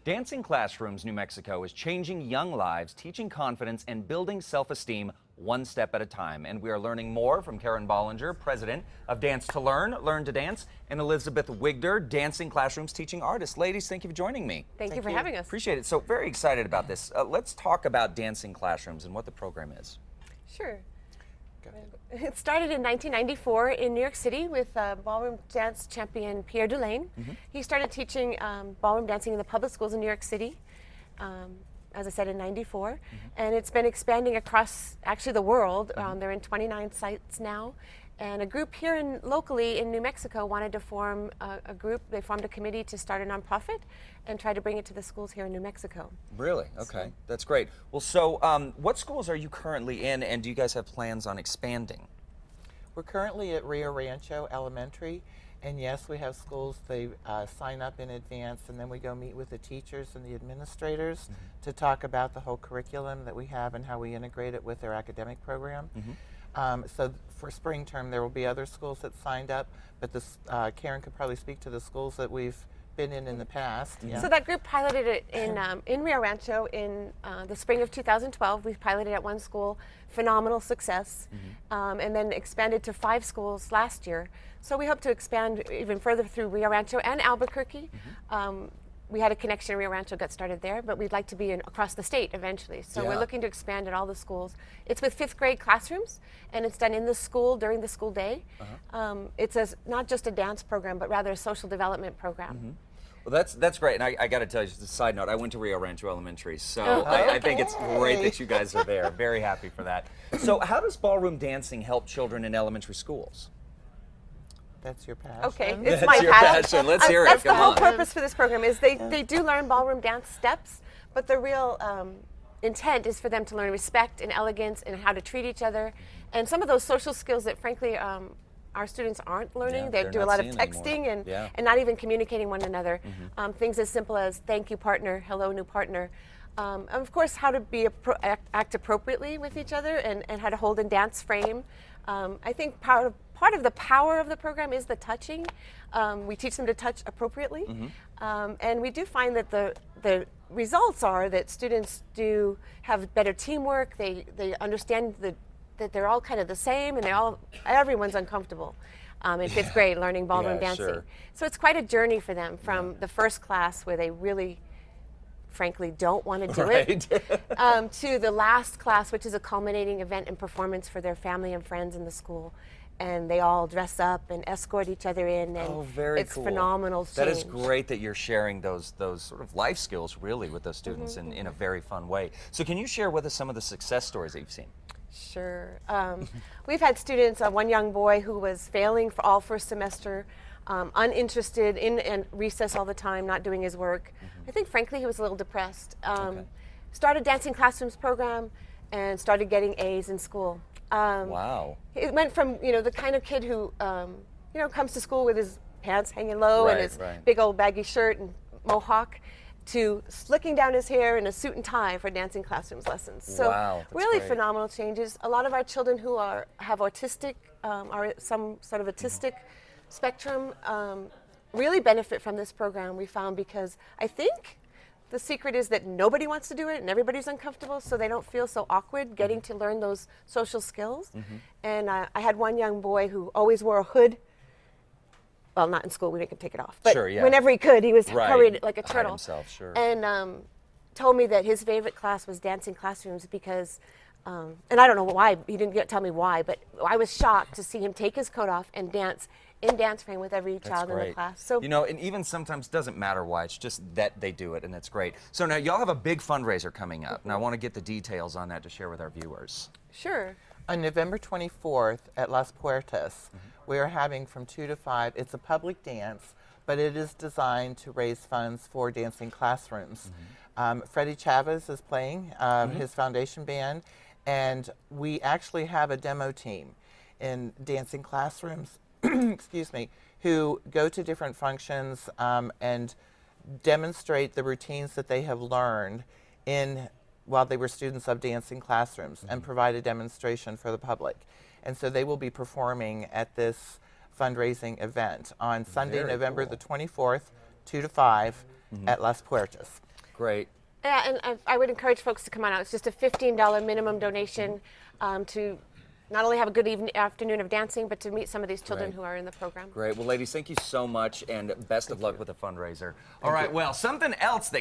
Dancing Classrooms New Mexico is changing young lives, teaching confidence, and building self-esteem one step at a time. And we are learning more from Karen Bollinger, president of Dance to Learn, Learn to Dance, and Elizabeth Wigder, Dancing Classrooms teaching artist. Ladies, thank you for joining me. Thank you for having us. Appreciate it. So very excited about this. Let's talk about Dancing Classrooms and what the program is. Sure. It started in 1994 in New York City with ballroom dance champion Pierre Dulaine. He started teaching ballroom dancing in the public schools in New York City, as I said, in '94. And it's been expanding across actually the world. They're in 29 sites now. And a group here locally in New Mexico wanted to form a group. They formed a committee to start a nonprofit and try to bring it to the schools here in New Mexico. Really? Okay, that's great. Well, so what schools are you currently in, and do you guys have plans on expanding? We're currently at Rio Rancho Elementary, and yes, we have schools. They sign up in advance, and then we go meet with the teachers and the administrators to talk about the whole curriculum that we have and how we integrate it with their academic program. So for spring term, there will be other schools that signed up, but this, Karen could probably speak to the schools that we've been in the past. So that group piloted it in Rio Rancho in the spring of 2012. We piloted at one school, phenomenal success, and then expanded to 5 schools last year. So we hope to expand even further through Rio Rancho and Albuquerque. We had a connection. Rio Rancho got started there, but we'd like to be across the state eventually. So we're looking to expand at all the schools. It's with 5th grade classrooms, and it's done in the school during the school day. It's not just a dance program, but rather a social development program. Well, that's great, and I got to tell you, just a side note, I went to Rio Rancho Elementary, so I think it's great that you guys are there. Very happy for that. So how does ballroom dancing help children in elementary schools? That's your passion. Okay, it's That's my your passion. Let's hear it. That's the Come whole on. purpose for this program is they do learn ballroom dance steps, but the real intent is for them to learn respect and elegance and how to treat each other, and some of those social skills that frankly our students aren't learning. They do a lot of texting and not even communicating one another. Things as simple as thank you partner, hello new partner. And of course how to act appropriately with each other and how to hold and dance frame. I think part of the power of the program is the touching. We teach them to touch appropriately. And we do find that the results are that students do have better teamwork. They understand that they're all kind of the same, and everyone's uncomfortable in 5th grade learning ballroom dancing. So it's quite a journey for them from the first class where they really frankly don't want to do it to the last class, which is a culminating event and performance for their family and friends in the school. And they all dress up and escort each other in, and it's phenomenal change. That is great that you're sharing those sort of life skills really with those students in a very fun way. So can you share with us some of the success stories that you've seen? Sure. We've had students, one young boy who was failing for all first semester, uninterested in recess all the time, not doing his work. I think frankly he was a little depressed. Started Dancing Classrooms program and started getting A's in school. Wow. It went from the kind of kid who comes to school with his pants hanging low and his big old baggy shirt and mohawk to slicking down his hair in a suit and tie for Dancing Classrooms lessons. So really phenomenal changes. A lot of our children who have autistic, are some sort of autistic spectrum, really benefit from this program, we found, because I think the secret is that nobody wants to do it and everybody's uncomfortable, so they don't feel so awkward getting to learn those social skills. And I had one young boy who always wore a hood. Well, not in school, we didn't take it off. But whenever he could, he was covered like a turtle. And told me that his favorite class was Dancing Classrooms because, and I don't know why, he didn't tell me why, but I was shocked to see him take his coat off and dance in dance frame with every child in the class. So and even sometimes doesn't matter why, it's just that they do it, and that's great. So now y'all have a big fundraiser coming up, and I want to get the details on that to share with our viewers. Sure. On November 24th at Las Puertas, we are having from 2 to 5. It's a public dance, but it is designed to raise funds for Dancing Classrooms. Freddie Chavez is playing his foundation band, and we actually have a demo team in Dancing Classrooms excuse me, who go to different functions and demonstrate the routines that they have learned while they were students of Dancing Classrooms and provide a demonstration for the public. And so they will be performing at this fundraising event on Sunday, November the 24th, 2 to 5 at Las Puertas. Great. Yeah, and I would encourage folks to come on out. It's just a $15 minimum donation to not only have a good afternoon of dancing, but to meet some of these children Great. who are in the program. Great. Well, ladies, thank you so much, and best of luck with the fundraiser. All right, well, something else that